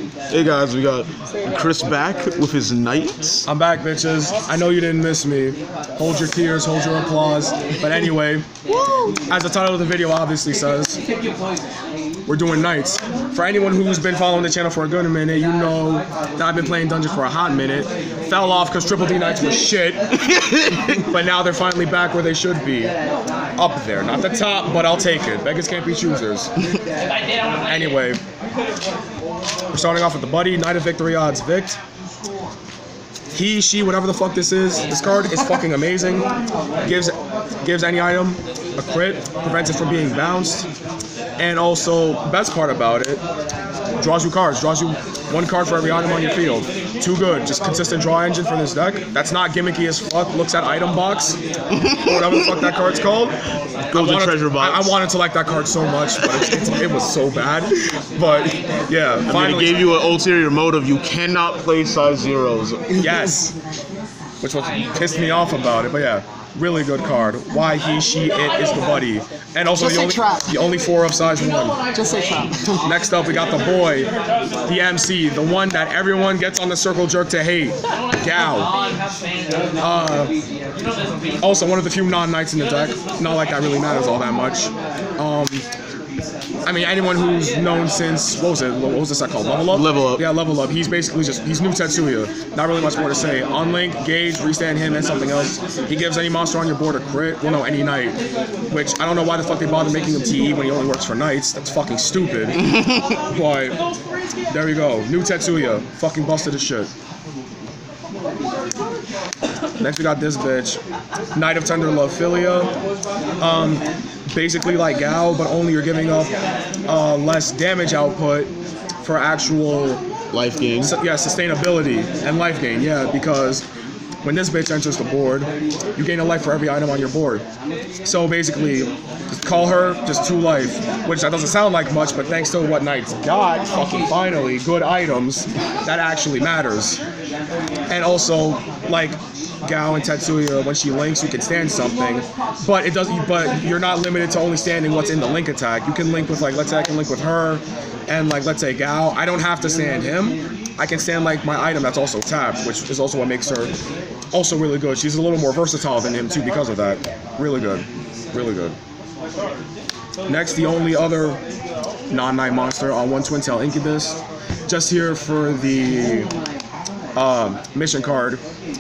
Hey guys, we got Chris back with his Knights. I'm back, bitches. I know you didn't miss me. Hold your tears, hold your applause. But anyway, as the title of the video obviously says, we're doing Knights. For anyone who's been following the channel for a good minute, you know that I've been playing Dungeons for a hot minute. Fell off because Triple D Knights were shit. But now they're finally back where they should be. Up there. Not the top, but I'll take it. Beggars can't be choosers. Anyway, we're starting off with the Buddy, Knight of Victory odds Vict. He, she, whatever the fuck this is. This card is fucking amazing. Gives any item a crit, prevents it from being bounced. And also, best part about it, draws you cards. Draws you one card for every item on your field. Too good. Just consistent draw engine for this deck. That's not gimmicky as fuck. Looks at item box. Whatever the fuck that card's called. Golden treasure box. I wanted to like that card so much, but it was so bad. But yeah, finally. It gave you an ulterior motive. You cannot play size zeros. Yes. Which was pissed me off about it, but yeah. Really good card. Why he, she, it is the Buddy. And also the only 4 of size 1. Just say trap. Next up, we got the boy, the MC, the one that everyone gets on the circle jerk to hate, Gao. Also, one of the few non-Knights in the deck. Not like that really matters all that much. I mean, anyone who's known since, what was this set called? Level Up? Level Up. Yeah, Level Up. He's basically he's new Tetsuya. Not really much more to say. Unlink, Gauge, restand him, and something else. He gives any monster on your board a crit. Well, no, any Knight. Which, I don't know why the fuck they bother making him TE when he only works for Knights. That's fucking stupid. But, there we go. New Tetsuya. Fucking busted as shit. Next we got this bitch, Knight of Tender Love Philia. Basically like Gao, but only you're giving up less damage output for actual life gain. Yeah, sustainability and life gain. Yeah, because when this bitch enters the board, you gain a life for every item on your board. So basically, just call her just 2 life, which that doesn't sound like much, but thanks to what Knights got, fucking finally, good items, that actually matters. And also, like Gao and Tetsuya, when she links, you can stand something, but it doesn't. But you're not limited to only standing what's in the link attack. You can link with, like, let's say I can link with her, and like let's say Gao, I don't have to stand him. I can stand like my item that's also tapped, which is also what makes her also really good. She's a little more versatile than him too because of that. Really good, really good. Next, the only other non-Knight monster on one Twin Tail Incubus, just here for the mission card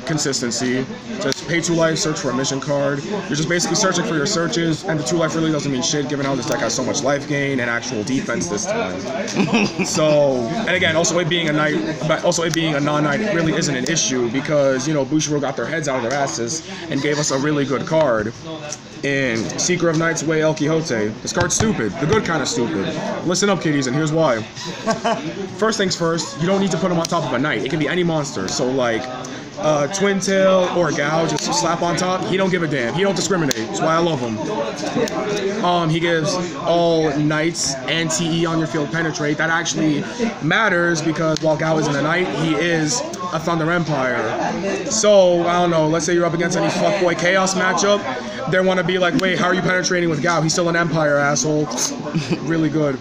consistency. Just pay 2 life, search for a mission card. You're just basically searching for your searches, and the 2 life really doesn't mean shit given how this deck has so much life gain and actual defense this time. So, and again, also it being a Knight, but also it being a non-Knight really isn't an issue because, you know, Bushiroad got their heads out of their asses and gave us a really good card in Seeker of Knights Way El Quixote. This card's stupid, the good kind of stupid. Listen up, kiddies, and here's why. First things first, you don't need to put him on top of a Knight. It can be any monster. So like Twin Tail or Gao, just slap on top. He don't give a damn. He don't discriminate. That's why I love him. He gives all Knights and TE on your field penetrate. That actually matters because while Gao isn't a Knight, he is a Thunder Empire. So, I don't know, let's say you're up against any fuckboy Chaos matchup. They want to be like, wait, how are you penetrating with Gao? He's still an Empire, asshole. Really good.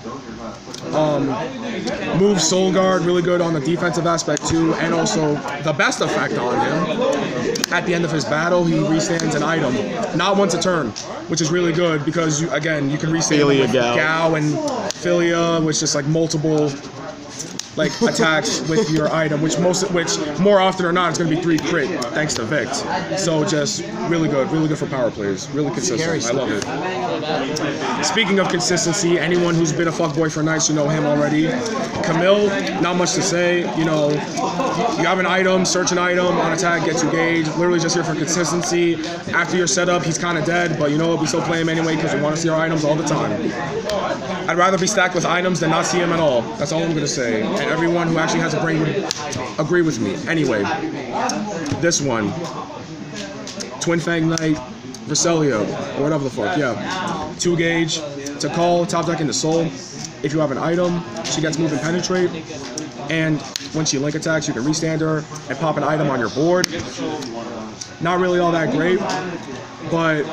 Move Soul Guard, really good on the defensive aspect too, and also the best effect on him. At the end of his battle, he restands an item, not once a turn, which is really good because you can restand with Gao and Philia, which is like multiple like attacks with your item, which more often or not it's going to be 3 crit thanks to Vict. So just really good for power plays, really consistent. I love it. Speaking of consistency, anyone who's been a fuckboy for Knights, you know him already. Camille, not much to say. You know, you have an item, search an item, on attack, gets you gauge. Literally just here for consistency. After your setup, he's kind of dead, but you know what? We still play him anyway because we want to see our items all the time. I'd rather be stacked with items than not see him at all. That's all I'm going to say. And everyone who actually has a brain would agree with me. Anyway, this one, Twin Fang Knight, Vercelio, or whatever the fuck, yeah. 2 gauge, to call, top deck into soul. If you have an item, she gets move and penetrate, and when she link attacks, you can restand her and pop an item on your board. Not really all that great, but,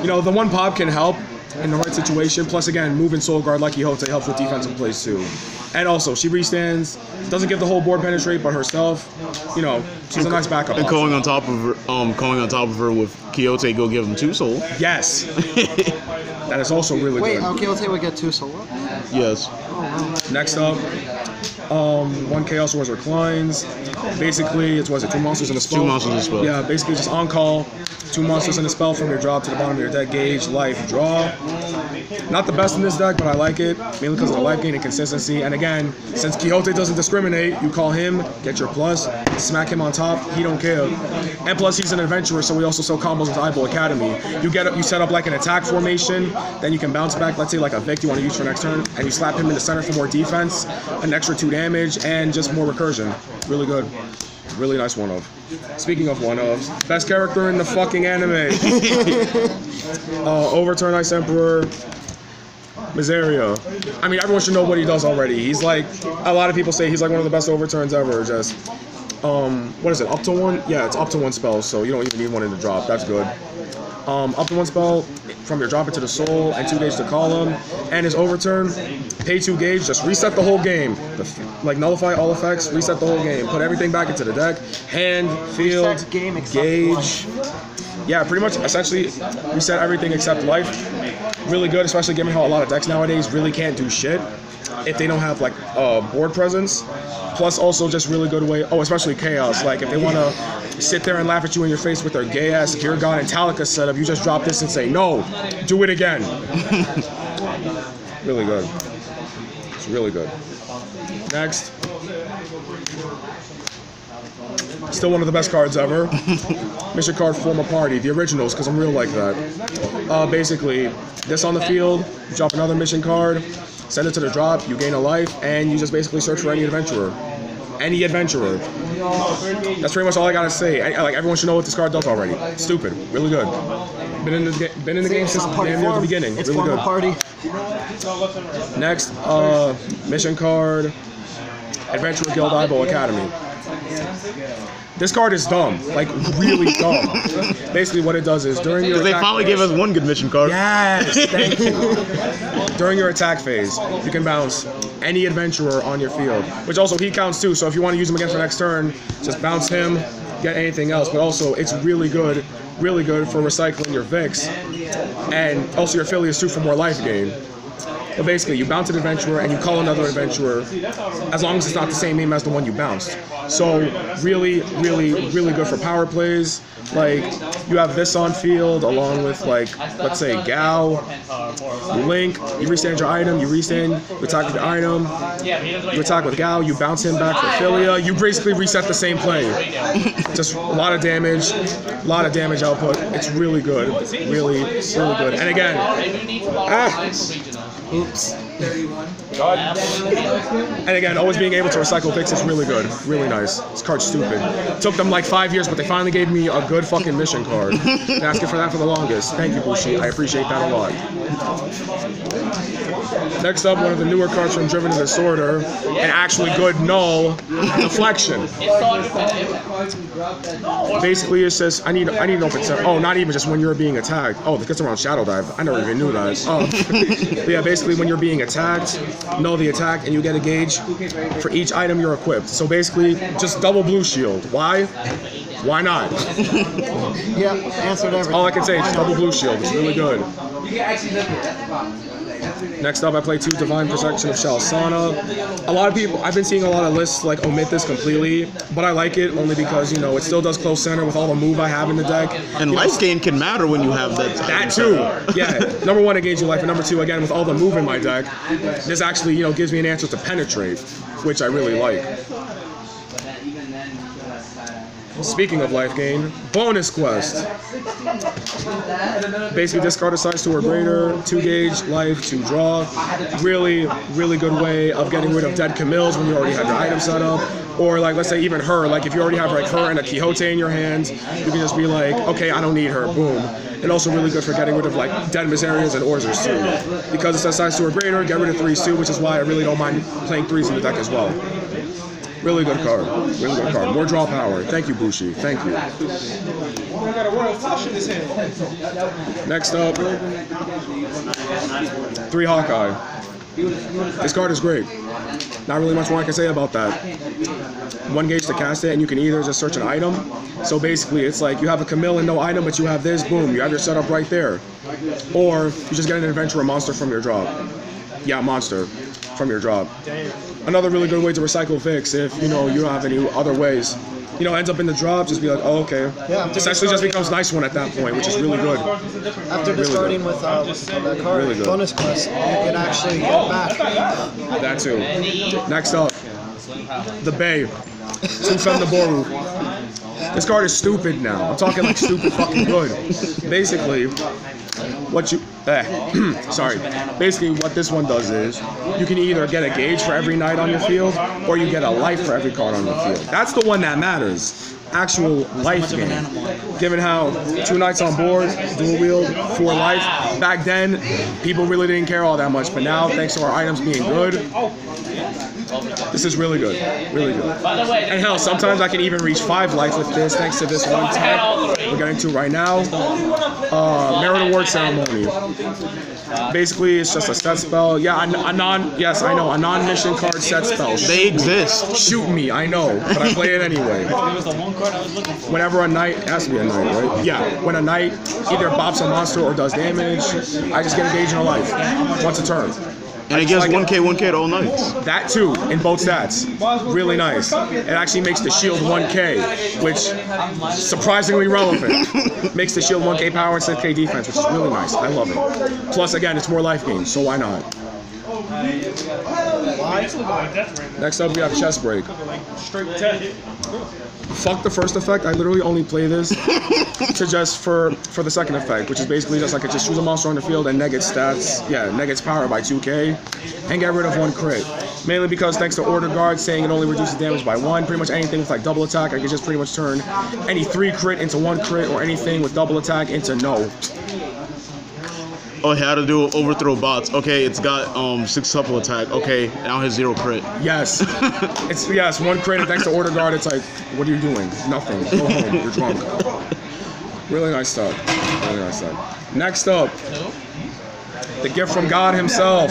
you know, the 1 pop can help in the right situation. Plus, again, moving Soul Guard like Quixote helps with defensive plays too. And also, she restands, doesn't give the whole board penetrate, but herself, you know, she's a nice backup. And option. going on top of her with Quixote, go give him 2 soul. Yes. That is also really Wait, good. Quixote would get 2 solo? Yes. Oh, wow. Next up, 1 Chaos Wars reclines. Basically, it's 2 monsters in a spell. 2 monsters in a spell. Yeah, basically just on call. 2 monsters in a spell from your drop to the bottom of your deck. Gauge, life, draw. Not the best in this deck, but I like it mainly because of the life gain and consistency. And again, since Quixote doesn't discriminate, you call him, get your plus, smack him on top. He don't care. And plus, he's an adventurer, so we also sell combos with Eyeball Academy. You set up like an attack formation, then you can bounce back. Let's say like a Vic you want to use for next turn, and you slap him in the center for more defense, an extra 2 damage, and just more recursion. Really good. Really nice one-of. Speaking of one-ofs, best character in the fucking anime. Overturn Ice Emperor, Miseria. I mean, everyone should know what he does already. He's like, a lot of people say he's like one of the best overturns ever. Just, what is it, up to 1? Yeah, it's up to 1 spell, so you don't even need 1 in the drop. That's good. Up to 1 spell from your drop into the soul and 2 gauge to call him. And his overturn, pay 2 gauge, just reset the whole game. Like nullify all effects, reset the whole game. Put everything back into the deck. Hand, field, Reset game except gauge. Yeah, pretty much essentially reset everything except life. Really good, especially given how a lot of decks nowadays really can't do shit if they don't have like board presence. Plus also just really good way, especially Chaos. Like if they want to sit there and laugh at you in your face with their gay ass Gear God and Talica setup, you just drop this and say, no, do it again. Really good. It's really good. Next. Still one of the best cards ever. Mission card, form a party. The originals, because I'm real like that. Basically, this on the field, you drop another mission card, send it to the drop, you gain a life, and you just basically search for any adventurer. Any adventurer. That's pretty much all I gotta say. Like everyone should know what this card does already. Stupid. Really good. Been in the game since damn near the beginning. It's really good. Party. Next, mission card, Adventurer Guild Eyeball Academy. This card is dumb, like really dumb. Basically what it does is during your They finally gave us 1 good mission card. Yes, thank you. During your attack phase, you can bounce any adventurer on your field, which also he counts too, so if you want to use him again for next turn, just bounce him, get anything else, but also it's really good for recycling your Vix, and also your affiliates too for more life gain. But basically, you bounce an adventurer and you call another adventurer, as long as it's not the same name as the one you bounced. So really good for power plays. Like you have this on field along with like let's say Gao, Link. You restand your item, you attack with the item, you attack with Gao, you bounce him back for Philia. You basically reset the same play. Just a lot of damage output. It's really good, really good. And again, oops. And again, always being able to recycle Vix is really good. Really nice. This card's stupid. It took them like 5 years, but they finally gave me a good fucking mission card. Been asking for that for the longest. Thank you, Bushi. I appreciate that a lot. Next up, one of the newer cards from Driven to Disorder, an actually good null, Deflection. Basically, it says, I need an open set. Oh, not even just when you're being attacked. Oh, this gets around Shadow Dive. I never even knew that. Oh. But yeah, basically when you're being attacked, null the attack, and you get a gauge for each item you're equipped. So basically, just double blue shield. Why? Why not? Yep, answered everything. All I can say is double blue shield. It's really good. Next up, I play 2 Divine Protection of Shalsana. A lot of people, I've been seeing a lot of lists like omit this completely, but I like it only because, you know, it still does close center with all the move I have in the deck. And life gain can matter when you have that. That too. Yeah. Number 1, it gains you life, and number 2, again, with all the move in my deck, this actually, you know, gives me an answer to penetrate, which I really like. Speaking of life gain, bonus quest. Basically, discard a size 2 or greater, 2 gauge, life, 2 draw. Really good way of getting rid of dead Camilles when you already have your item set up. Or like, let's say even her, like if you already have like her and a Quixote in your hands, you can just be like, okay, I don't need her, boom. And also really good for getting rid of like dead Miserias and Orzers too. Because it says size 2 or greater, get rid of 3s too, which is why I really don't mind playing 3s in the deck as well. Really good card. Really good card. More draw power. Thank you, Bushi. Thank you. Next up, 3 Hawkeye. This card is great. Not really much more I can say about that. 1 gauge to cast it, and you can either just search an item. So basically, it's like you have a Camille and no item, but you have this, boom, you have your setup right there. Or you just get an adventurer monster from your drop. Yeah, monster from your drop. Another really good way to recycle Vix if, you know, you don't have any other ways. You know, ends up in the drop, just be like, oh, okay. Yeah, this actually just becomes nice one at that point, which is really good. After discarding with that card, Really good. bonus quest, you can actually get it back. That too. Next up, the Bay. Sufem the Boru. This card is stupid now. I'm talking like stupid fucking good. Basically, what you... sorry. Basically, what this one does is, you can either get a gauge for every knight on your field, or you get a life for every card on your field. That's the one that matters. Actual life game. Given how 2 knights on board, dual wield, 4 life. Back then, people really didn't care all that much, but now, thanks to our items being good, this is really good. Really good. And hell, sometimes I can even reach 5 life with this, thanks to this one tech we're getting to right now. Merit Award Ceremony. Basically, it's just a set spell. Yeah, a non-mission card set spell. They exist. Shoot me, I know, but I play it anyway. Whenever a knight, it has to be a knight, right? Yeah, when a knight either bops a monster or does damage, I just get a gauge in a life once a turn. And it gives 1k at all nights. That too, in both stats. Really nice. It actually makes the shield 1k, which surprisingly relevant. Makes the shield 1k power and 6k defense, which is really nice. I love it. Plus, again, it's more life gains, so why not? Next up, we have Chest Break. Fuck the first effect. I literally only play this to just for the second effect, which is basically just like I just choose a monster on the field and negates stats. Yeah, negates power by 2k and get rid of 1 crit. Mainly because thanks to Order Guard saying it only reduces damage by 1. Pretty much anything with like double attack, I can just pretty much turn any 3 crit into 1 crit, or anything with double attack into no. Oh, how to do overthrow bots. Okay, it's got 6 supple attack. Okay, now it has 0 crit. Yes. It's 1 crit, and thanks to Order Guard, it's like, what are you doing? Nothing. Go home. You're drunk. Really nice stuff. Really nice stuff. Next up, the gift from God himself.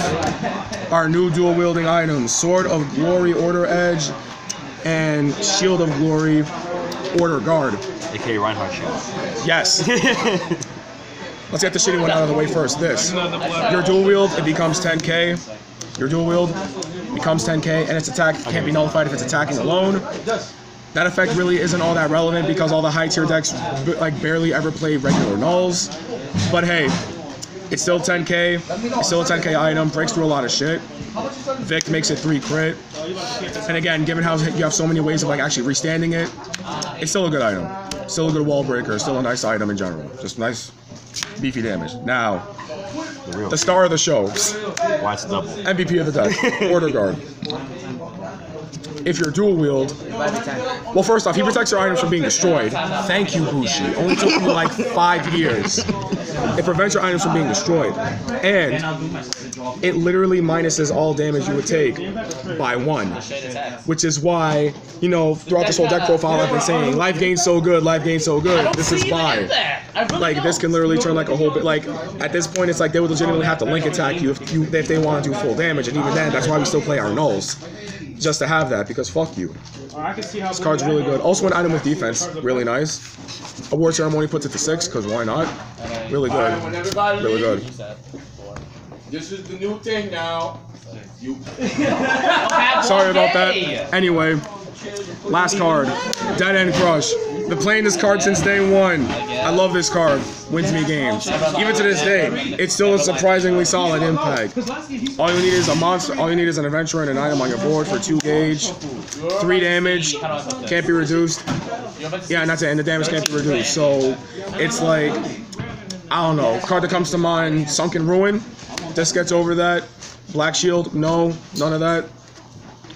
Our new dual wielding items: Sword of Glory, Order Edge, and Shield of Glory, Order Guard. AKA Reinhardt Shield. Yes. Let's get the shitty one out of the way first. This. Your dual wield, it becomes 10k. Your dual wield becomes 10k, and its attack can't be nullified if it's attacking alone. That effect really isn't all that relevant because all the high tier decks like barely ever play regular nulls. But hey, it's still 10k. It's still a 10k item. Breaks through a lot of shit. Vic makes it 3 crit. And again, given how you have so many ways of like actually restanding it, it's still a good item. Still a good wall breaker. Still a nice item in general. Just nice, beefy damage. Now, the star of the show. Why it's double? MVP of the deck. Order Guard. If you're dual wield, well, first off, he protects your items from being destroyed. Thank you, Bushi. Only took me like 5 years. It prevents your items from being destroyed. And it literally minuses all damage you would take by 1. Which is why, you know, throughout this whole deck profile, I've been saying, life gain's so good, life gain's so good. This is why. Like, this can literally turn like a whole bit, like, at this point, it's like they would legitimately have to link attack you if they want to do full damage. And even then, that's why we still play our nulls. Just to have that, because fuck you. This card's really good. Also an item with defense, really nice. Award Ceremony puts it to 6, because why not? Really good. Really good. This is the new thing now. Sorry about that. Anyway, last card, Dead End Crush. Been playing this card since day 1. I love this card. Wins me games. Even to this day, it's still a surprisingly solid impact. All you need is a monster. All you need is an adventurer and an item on your board for 2 gauge, 3 damage, can't be reduced. Yeah, and that's it. And the damage can't be reduced. So it's like, I don't know. Card that comes to mind: Sunken Ruin. This gets over that. Black Shield, no, none of that.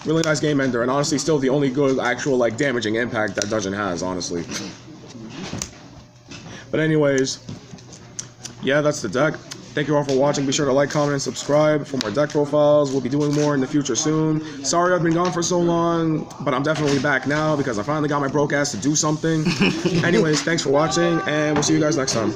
Really nice game ender, and honestly still the only good actual like damaging impact that dungeon has, honestly. But anyways, yeah, that's the deck. Thank you all for watching. Be sure to like, comment, and subscribe for more deck profiles. We'll be doing more in the future soon. Sorry I've been gone for so long, but I'm definitely back now because I finally got my broke ass to do something. Anyways, thanks for watching, and we'll see you guys next time.